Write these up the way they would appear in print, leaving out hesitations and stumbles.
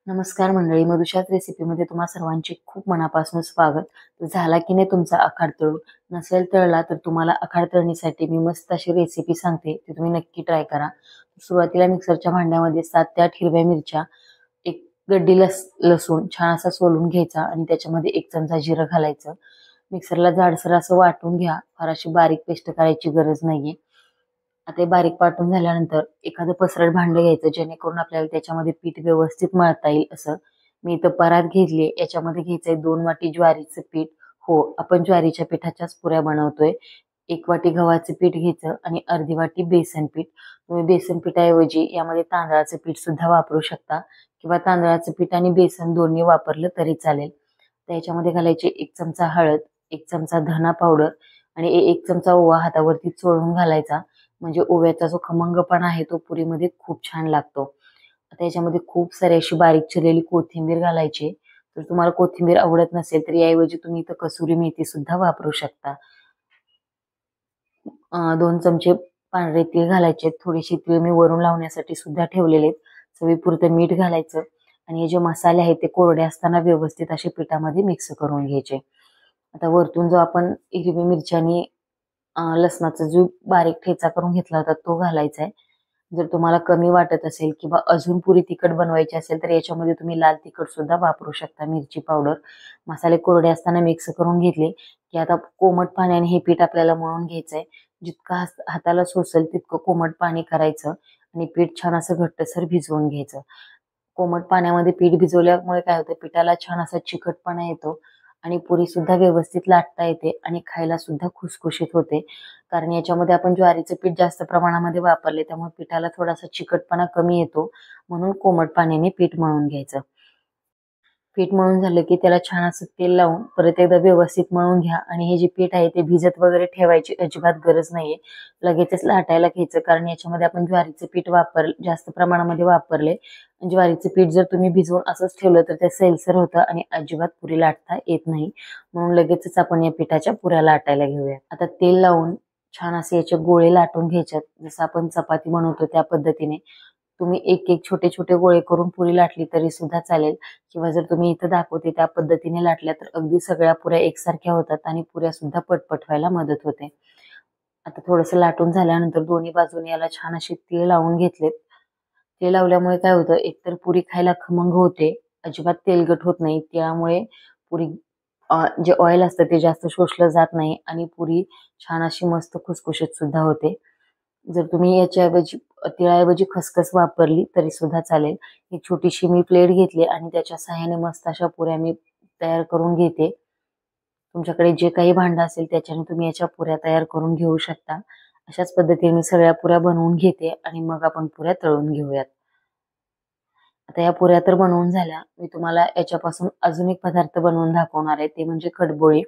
नमस्कार मंडळी, मधुशात रेसिपीमध्ये तुम्हा सर्वांचे खूप मनापासून स्वागत. तर झाला की नाही तुमचा आखाड तळून? नसेल तळला तर तुम्हाला आखाड तळणीसाठी मी मस्त अशी रेसिपी सांगते, ती तुम्ही नक्की ट्राय करा. सुरुवातीला मिक्सरच्या भांड्यामध्ये 7 ते 8 हिरव्या मिरच्या, एक गड्डी लसूण छान असा सोलून घ्यायचा आणि त्याच्यामध्ये 1 चमचा जिरं घालायचं. मिक्सरला जाडसर असं वाटून घ्या, फार अशी बारीक पेस्ट करायची गरज नाहीये. आता हे बारीक वाटून झाल्यानंतर एखादं पसरट भांडं घ्यायचं, जेणेकरून आपल्याला त्याच्यामध्ये पीठ व्यवस्थित मळता येईल असं. मी इथं परात घेतली, याच्यामध्ये घ्यायचंय 2 वाटी ज्वारीचं पीठ. हो, आपण ज्वारीच्या पिठाच्याच पुऱ्या बनवतोय. 1 वाटी गव्हाचं पीठ घ्यायचं आणि अर्धी वाटी बेसन पीठ. तुम्ही बेसन पिठाऐवजी यामध्ये तांदळाचं पीठ सुद्धा वापरू शकता किंवा तांदळाचं पीठ आणि बेसन दोन्ही वापरलं तरी चालेल. तर याच्यामध्ये घालायची 1 चमचा हळद, 1 चमचा धना पावडर आणि 1 चमचा ओवा हातावरती चोळून घालायचा. म्हणजे ओव्याचा जो खमंगपणा आहे तो पुरीमध्ये खूप छान लागतो. आता याच्यामध्ये खूप सारी अशी बारीक चिरलेली कोथिंबीर घालायची. तर तुम्हाला कोथिंबीर आवडत नसेल तर याऐवजी तुम्ही इथं कसुरी मेथी सुद्धा वापरू शकता. 2 चमचे पांढरे तीळ घालायचे. थोडीशी तीळ मी वरून लावण्यासाठी सुद्धा ठेवलेले आहेत. चवीपुरतं मीठ घालायचं आणि हे जे मसाले आहेत ते कोरडे असताना व्यवस्थित असे पिठामध्ये मिक्स करून घ्यायचे. आता वरतून जो आपण हिरवी मिरची आणि लसणाचा जो बारीक ठेचा करून घेतला होता तो घालायचा आहे. जर तुम्हाला कमी वाटत असेल किंवा अजून पुरी तिखट बनवायची असेल तर याच्यामध्ये तुम्ही लाल तिखट सुद्धा वापरू शकता, मिरची पावडर. मसाले कोरडे असताना मिक्स करून घेतले की आता कोमट पाण्याने हे पीठ आपल्याला मळून घ्यायचंय. जितकं हाताला सोसेल तितकं कोमट पाणी करायचं आणि पीठ छान असं घट्टसर भिजवून घ्यायचं. कोमट पाण्यामध्ये पीठ भिजवल्यामुळे काय होतं, पिठाला छान असा चिकटपणा येतो आणि पुरी सुद्धा व्यवस्थित लाटता येते आणि खायला सुद्धा खुसखुशीत होते. कारण याच्यामध्ये आपण ज्वारीचं पीठ जास्त प्रमाणामध्ये वापरले, त्यामुळे पिठाला थोडासा चिकटपणा कमी येतो. म्हणून कोमट पाण्याने पीठ मळून घ्यायचं. पीठ मळून झालं की त्याला छान असं तेल लावून परत एकदा व्यवस्थित मळून घ्या आणि हे जे पीठ आहे ते भिजत वगैरे ठेवायची अजिबात गरज नाहीये. लगेचच लाटायला घ्यायचं, कारण याच्यामध्ये आपण ज्वारीचं पीठ जास्त प्रमाणामध्ये वापरले. ज्वारीचं पीठ जर तुम्ही भिजवून असंच ठेवलं तर ते सैलसर होतं आणि अजिबात पुरी लाटता येत नाही. म्हणून लगेचच आपण या पिठाच्या पुऱ्या लाटायला घेऊया. आता तेल लावून छान असे याचे गोळे लाटून घ्यायच्यात, जसं आपण चपाती बनवतो त्या पद्धतीने. तुम्ही एक एक छोटे छोटे गोळे करून पुरी लाटली तरी सुद्धा चालेल किंवा जर तुम्ही इथं दाखवते त्या पद्धतीने लाटल्या तर अगदी सगळ्या पुऱ्या एकसारख्या होतात आणि पुऱ्या सुद्धा पटपट व्हायला मदत होते. आता थोडंसं लाटून झाल्यानंतर दोन्ही बाजूने याला छान असे तीळ लावून घेतलेत. तीळ लावल्यामुळे काय होतं, एकतर पुरी खायला खमंग होते, अजिबात तेलकट होत नाही. तिळामुळे पुरी जे ऑइल असतं ते जास्त शोषलं जात नाही आणि पुरी छान अशी मस्त खुसखुशीत सुद्धा होते. जर तुम्ही याच्याऐवजी तिळाऐवजी खसखस वापरली तरी सुद्धा चालेल. एक छोटीशी मी प्लेट घेतली आणि त्याच्या सहाय्याने मस्त अशा पुऱ्या मी तयार करून घेते. तुमच्याकडे जे काही भांडं असेल त्याच्याने तुम्ही याच्या पुऱ्या तयार करून घेऊ शकता. अशाच पद्धतीने मी सगळ्या पुऱ्या बनवून घेते आणि मग आपण पुऱ्या तळून घेऊयात. आता या पुऱ्या तर बनवून झाल्या. मी तुम्हाला याच्यापासून अजून एक पदार्थ बनवून दाखवणार आहे, ते म्हणजे कडबोळी.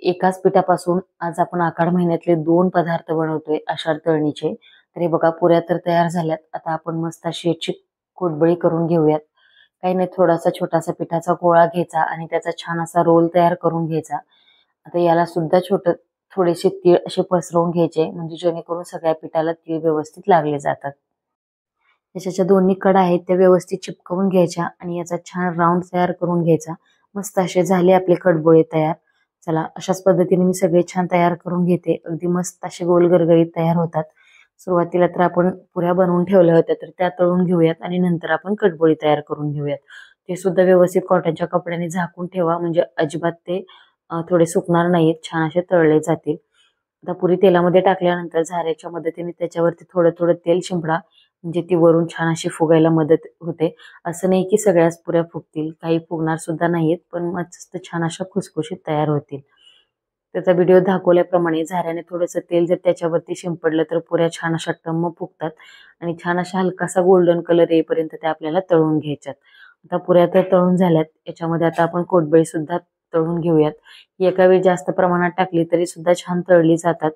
एकाच पिठापासून आज आपण आषाढ महिन्यातले 2 पदार्थ बनवतोय आषाढ तळणीचे. तर हे बघा, पुऱ्या तर तयार झाल्यात. आता आपण मस्त अशी याची कुडबळी करून घेऊयात. काही नाही, थोडासा छोटासा पिठाचा गोळा घ्यायचा आणि त्याचा छान असा रोल तयार करून घ्यायचा. आता याला सुद्धा थोडेसे तीळ असे पसरवून घ्यायचे, म्हणजे जेणेकरून सगळ्या पिठाला तीळ व्यवस्थित लागले जातात. त्याच्या दोन्ही कडा आहेत त्या व्यवस्थित चिपकवून घ्यायच्या आणि याचा छान राऊंड तयार करून घ्यायचा. मस्त असे झाले आपले कडबोळे तयार. चला, अशाच पद्धतीने मी सगळे छान तयार करून घेते. अगदी मस्त असे गोल गरगरीत तयार होतात. सुरुवातीला तर आपण पुऱ्या बनवून ठेवल्या होत्या तर त्या तळून घेऊयात आणि नंतर आपण कडबोळी तयार करून घेऊयात. ते सुद्धा व्यवस्थित कॉटनच्या कपड्याने झाकून ठेवा, म्हणजे अजिबात ते थोडे सुकणार नाहीत, छान असे तळले जातील. आता पुरी तेलामध्ये टाकल्यानंतर झाऱ्याच्या मदतीने त्याच्यावरती थोडं थोडं तेल शिंपडा, म्हणजे ती वरून छान अशी फुगायला मदत होते. असं नाही की सगळ्याच पुऱ्या फुगतील, काही फुगणार सुद्धा नाहीत, पण मस्त छान अशा खुसखुशीत तयार होतील. त्याचा व्हिडिओ दाखवल्याप्रमाणे झाऱ्याने थोडंसं तेल जर त्याच्यावरती शिंपडलं तर पुऱ्या छान अशा टम्म फुगतात आणि छान अशा हलकासा गोल्डन कलर येईपर्यंत त्या आपल्याला तळून घ्यायच्यात. आता पुऱ्या तर तळून झाल्यात. याच्यामध्ये आता आपण कोडबळी सुद्धा तळून घेऊयात. एका वेळी जास्त प्रमाणात टाकली तरी सुद्धा छान तळली जातात.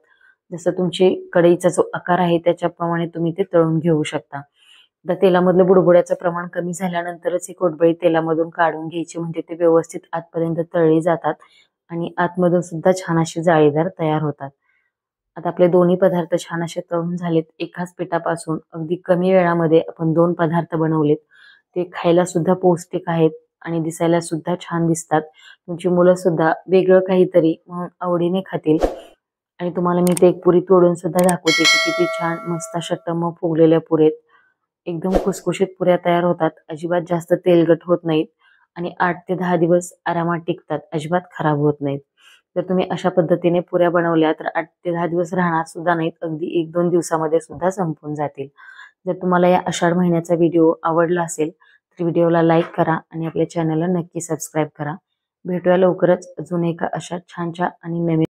जसं तुमची कढईचा जो आकार आहे त्याच्याप्रमाणे तुम्ही ते तळून घेऊ शकता. आता तेलामधलं बुडबुड्याचं प्रमाण कमी झाल्यानंतरच ही कोडबळी तेलामधून काढून घ्यायची, म्हणजे ते व्यवस्थित आतपर्यंत तळली जातात आणि आतमधून सुद्धा छान अशी जाळीदार तयार होतात. आता आपले दोन्ही पदार्थ छान असे तळून झालेत. एकाच पिठापासून अगदी कमी वेळामध्ये आपण 2 पदार्थ बनवलेत. ते खायला सुद्धा पौष्टिक आहेत आणि दिसायला सुद्धा छान दिसतात. तुमची मुलं सुद्धा वेगळं काहीतरी म्हणून आवडीने खातील. आणि तुम्हाला मी ते एक पुरी तोडून सुद्धा दाखवते की किती छान मस्त अशा टम्म फुगलेल्या पुऱ्या एकदम खुसखुशीत पुऱ्या तयार होतात. अजिबात जास्त तेलकट होत नाहीत आणि 8 ते 10 दिवस आरामात टिकतात. अजिबात खराब होत नाहीत. जर तुम्ही अशा पद्धतीने पुऱ्या बनवल्या तर 8 ते 10 दिवस राहणार सुद्धा नाहीत. अगदी 1-2 दिवसामध्ये सुद्धा संपून जातील. जर तुम्हाला या आषाढ महिन्याचा व्हिडिओ आवडला असेल तर व्हिडिओला लाईक करा आणि आपल्या चॅनलला नक्की सबस्क्राईब करा. भेटूया लवकरच अजून एका अशा छानच्या आणि नवीन